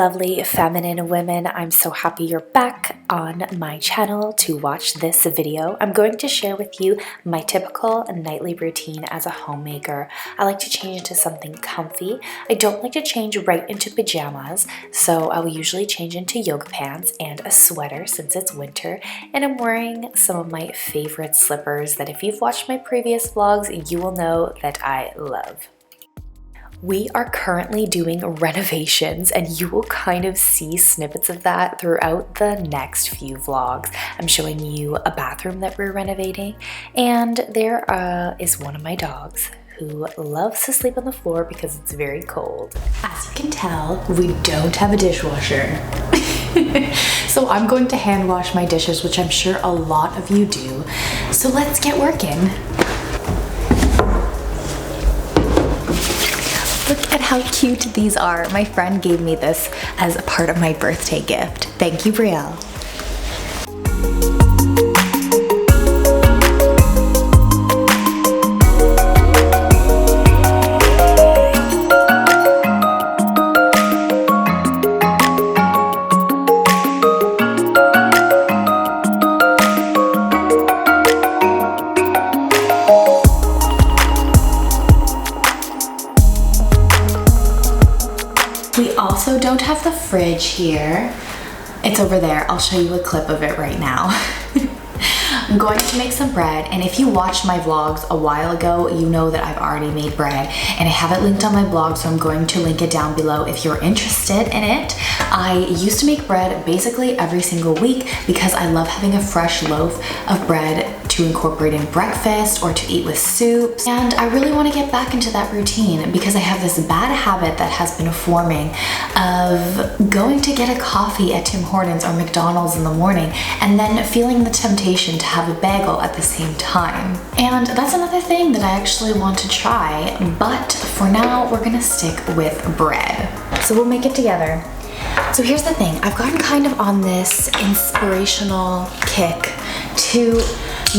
lovely feminine women. I'm so happy you're back on my channel to watch this video. I'm going to share with you my typical nightly routine as a homemaker. I like to change into something comfy. I don't like to change right into pajamas, so I will usually change into yoga pants and a sweater since it's winter, and I'm wearing some of my favorite slippers that if you've watched my previous vlogs, you will know that I love. We are currently doing renovations and you will kind of see snippets of that throughout the next few vlogs. I'm showing you a bathroom that we're renovating, and there is one of my dogs who loves to sleep on the floor because it's very cold. As you can tell, we don't have a dishwasher. So I'm going to hand wash my dishes, which I'm sure a lot of you do. So let's get working. Look at how cute these are. My friend gave me this as a part of my birthday gift. Thank you, Brielle. We also don't have the fridge here. It's over there. I'll show you a clip of it right now. I'm going to make some bread, and if you watched my vlogs a while ago, you know that I've already made bread, and I have it linked on my blog, so I'm going to link it down below if you're interested in it. I used to make bread basically every single week because I love having a fresh loaf of bread to incorporate in breakfast or to eat with soups, and I really want to get back into that routine because I have this bad habit that has been forming of going to get a coffee at Tim Hortons or McDonald's in the morning and then feeling the temptation to have a bagel at the same time. And that's another thing that I actually want to try, but for now we're gonna stick with bread. So we'll make it together. So here's the thing, I've gotten kind of on this inspirational kick to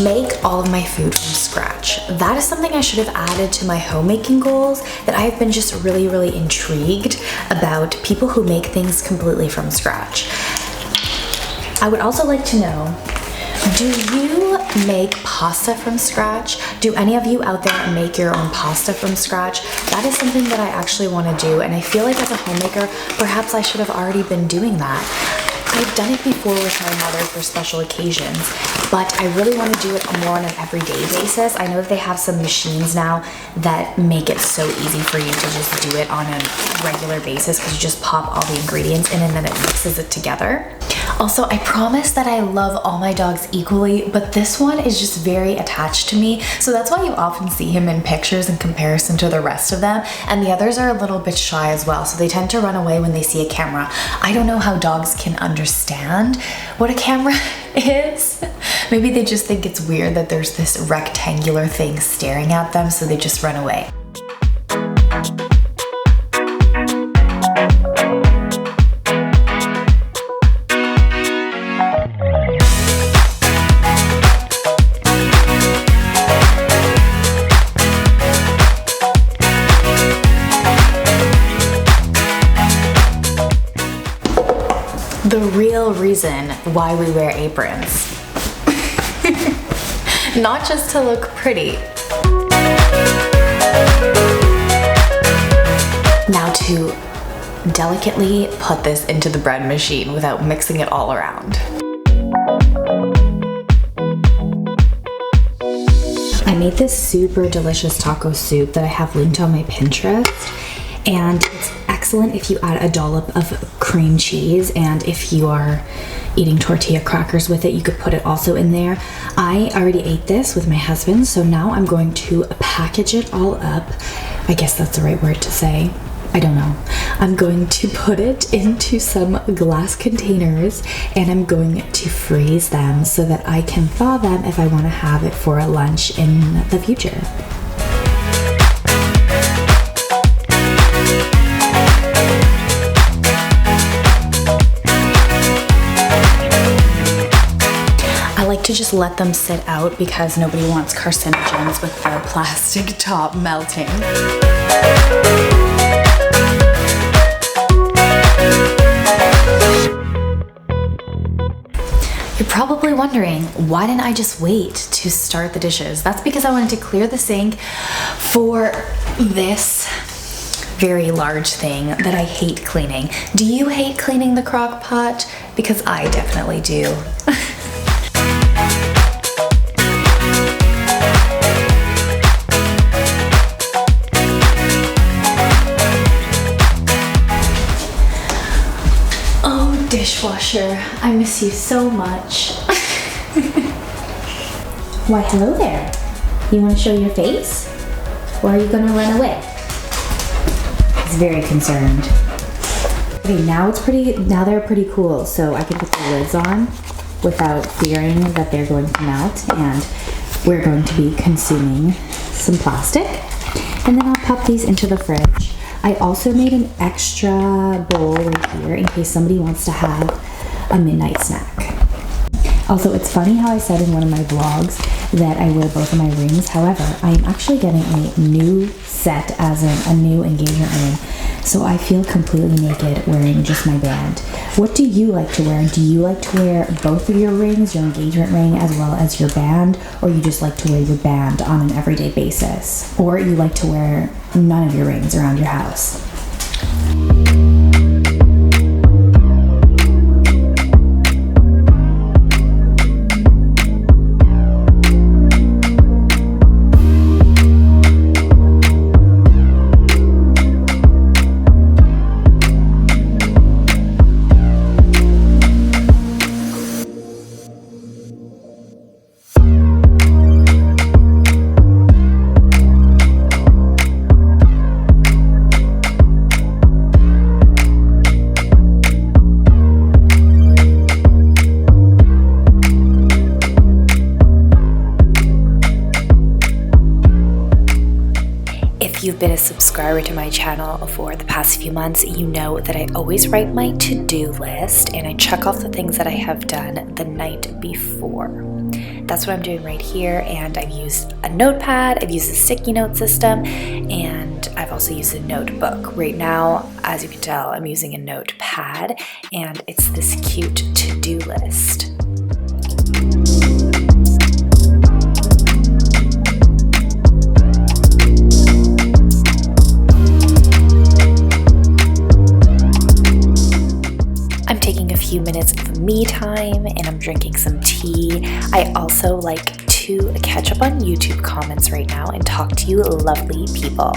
make all of my food from scratch. That is something I should have added to my homemaking goals, that I have been just really intrigued about people who make things completely from scratch. I would also like to know, do you make pasta from scratch? Do any of you out there make your own pasta from scratch? That is something that I actually want to do, and I feel like as a homemaker, perhaps I should have already been doing that. I've done it before with my mother for special occasions, but I really want to do it more on an everyday basis. I know that they have some machines now that make it so easy for you to just do it on a regular basis because you just pop all the ingredients in and then it mixes it together. Also, I promise that I love all my dogs equally, but this one is just very attached to me, so that's why you often see him in pictures in comparison to the rest of them, and the others are a little bit shy as well, so they tend to run away when they see a camera. I don't know how dogs can understand what a camera is. Maybe they just think it's weird that there's this rectangular thing staring at them, so they just run away. The real reason why we wear aprons. Not just to look pretty. Now to delicately put this into the bread machine without mixing it all around. I made this super delicious taco soup that I have linked on my Pinterest, and it's excellent if you add a dollop of cream cheese, and if you are eating tortilla crackers with it, you could put it also in there. I already ate this with my husband, so now I'm going to package it all up. I guess that's the right word to say. I don't know. I'm going to put it into some glass containers and I'm going to freeze them so that I can thaw them if I want to have it for a lunch in the future. I like to just let them sit out because nobody wants carcinogens with the plastic top melting. You're probably wondering, why didn't I just wait to start the dishes? That's because I wanted to clear the sink for this very large thing that I hate cleaning. Do you hate cleaning the crock pot? Because I definitely do. Dishwasher, I miss you so much. Why, hello there. You want to show your face? Or are you gonna run away? He's very concerned. Okay, now they're pretty cool, so I can put the lids on without fearing that they're going to melt, and we're going to be consuming some plastic. And then I'll pop these into the fridge. I also made an extra bowl right here in case somebody wants to have a midnight snack. Also, it's funny how I said in one of my vlogs that I wear both of my rings. However, I am actually getting a new set, as in a new engagement ring. So I feel completely naked wearing just my band. What do you like to wear? Do you like to wear both of your rings, your engagement ring as well as your band? Or you just like to wear your band on an everyday basis? Or you like to wear none of your rings around your house? If you've been a subscriber to my channel for the past few months, you know that I always write my to-do list and I check off the things that I have done the night before. That's what I'm doing right here, and I've used a notepad, I've used a sticky note system, and I've also used a notebook. Right now, as you can tell, I'm using a notepad, and it's this cute to-do list. I'm taking a few minutes of me time and I'm drinking some tea. I also like to catch up on YouTube comments right now and talk to you lovely people.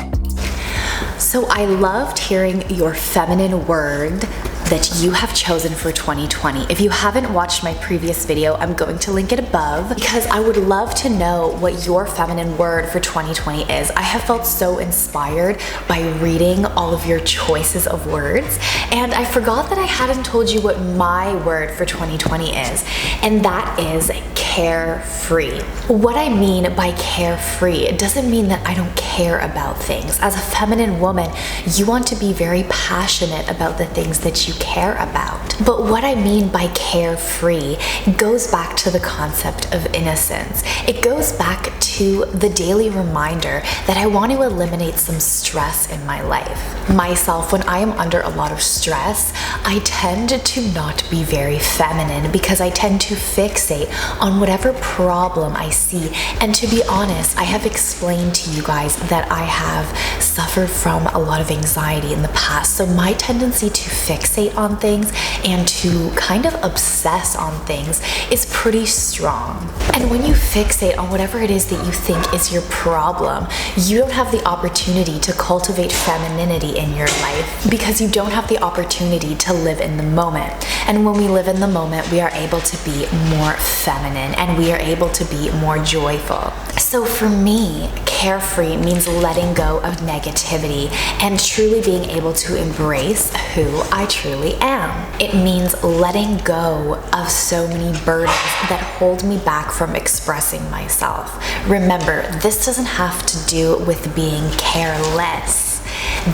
So I loved hearing your feminine word that you have chosen for 2020. If you haven't watched my previous video, I'm going to link it above because I would love to know what your feminine word for 2020 is. I have felt so inspired by reading all of your choices of words, and I forgot that I hadn't told you what my word for 2020 is, and that is carefree. What I mean by carefree, it doesn't mean that I don't care about things. As a feminine woman, you want to be very passionate about the things that you care about. But what I mean by carefree goes back to the concept of innocence. It goes back to the daily reminder that I want to eliminate some stress in my life. Myself, when I am under a lot of stress, I tend to not be very feminine because I tend to fixate on whatever problem I see. And to be honest, I have explained to you guys that I have suffered from a lot of anxiety in the past. So my tendency to fixate on things and to kind of obsess on things is pretty strong. And when you fixate on whatever it is that you think is your problem, you don't have the opportunity to cultivate femininity in your life because you don't have the opportunity to live in the moment. And when we live in the moment, we are able to be more feminine and we are able to be more joyful. So for me, carefree means letting go of negativity and truly being able to embrace who I truly am. It means letting go of so many burdens that hold me back from expressing myself. Remember, this doesn't have to do with being careless.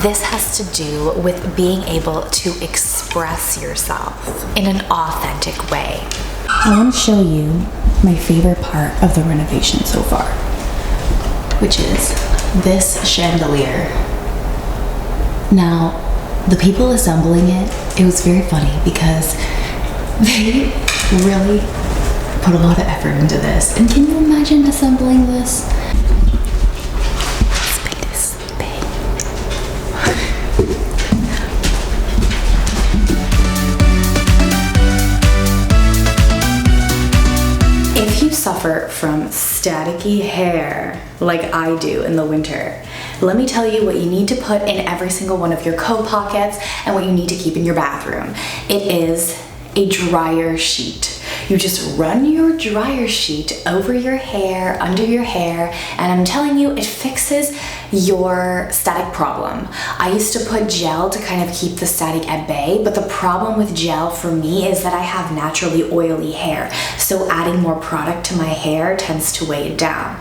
This has to do with being able to express yourself in an authentic way. I want to show you my favorite part of the renovation so far, which is this chandelier. Now, the people assembling it, it was very funny because they really put a lot of effort into this. And can you imagine assembling this? Speed is big. If you suffer from staticky hair like I do in the winter, let me tell you what you need to put in every single one of your coat pockets and what you need to keep in your bathroom. It is a dryer sheet. You just run your dryer sheet over your hair, under your hair, and I'm telling you, it fixes your static problem. I used to put gel to kind of keep the static at bay, but the problem with gel for me is that I have naturally oily hair, so adding more product to my hair tends to weigh it down.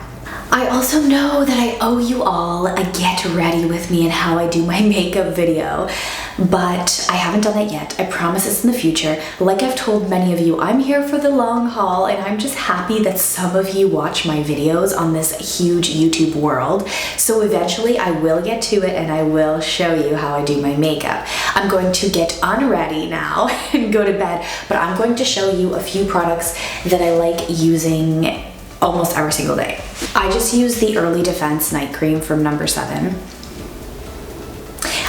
I also know that I owe you all a get ready with me and how I do my makeup video, but I haven't done that yet. I promise it's in the future. Like I've told many of you, I'm here for the long haul, and I'm just happy that some of you watch my videos on this huge YouTube world. So eventually I will get to it and I will show you how I do my makeup. I'm going to get unready now and go to bed, but I'm going to show you a few products that I like using almost every single day. I just use the Early Defense Night Cream from No. 7.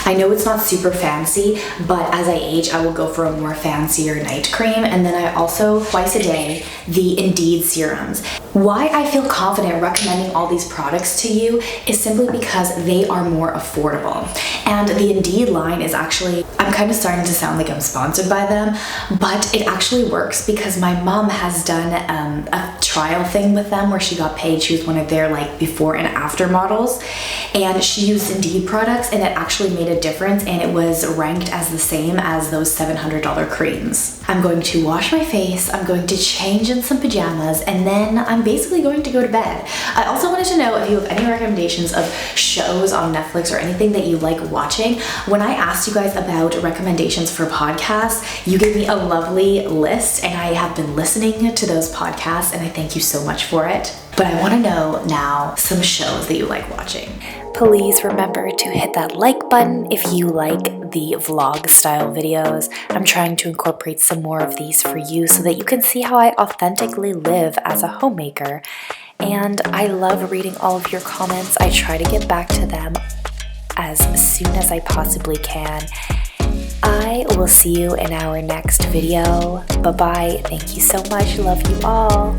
I know it's not super fancy, but as I age, I will go for a more fancier night cream. And then I also, twice a day, the Indeed serums. Why I feel confident recommending all these products to you is simply because they are more affordable. And the Indeed line is actually, I'm kind of starting to sound like I'm sponsored by them, but it actually works because my mom has done a trial thing with them where she got paid. She was one of their like before and after models, and she used Indeed products, and it actually made a difference, and it was ranked as the same as those $700 creams. I'm going to wash my face, I'm going to change in some pajamas, and then I'm basically going to go to bed. I also wanted to know if you have any recommendations of shows on Netflix or anything that you like watching. When I asked you guys about recommendations for podcasts, you gave me a lovely list, and I have been listening to those podcasts, and I thank you so much for it. But I want to know now some shows that you like watching. Please remember to hit that like button if you like the vlog style videos. I'm trying to incorporate some more of these for you so that you can see how I authentically live as a homemaker. And I love reading all of your comments. I try to get back to them as soon as I possibly can. I will see you in our next video. Bye-bye. Thank you so much. Love you all.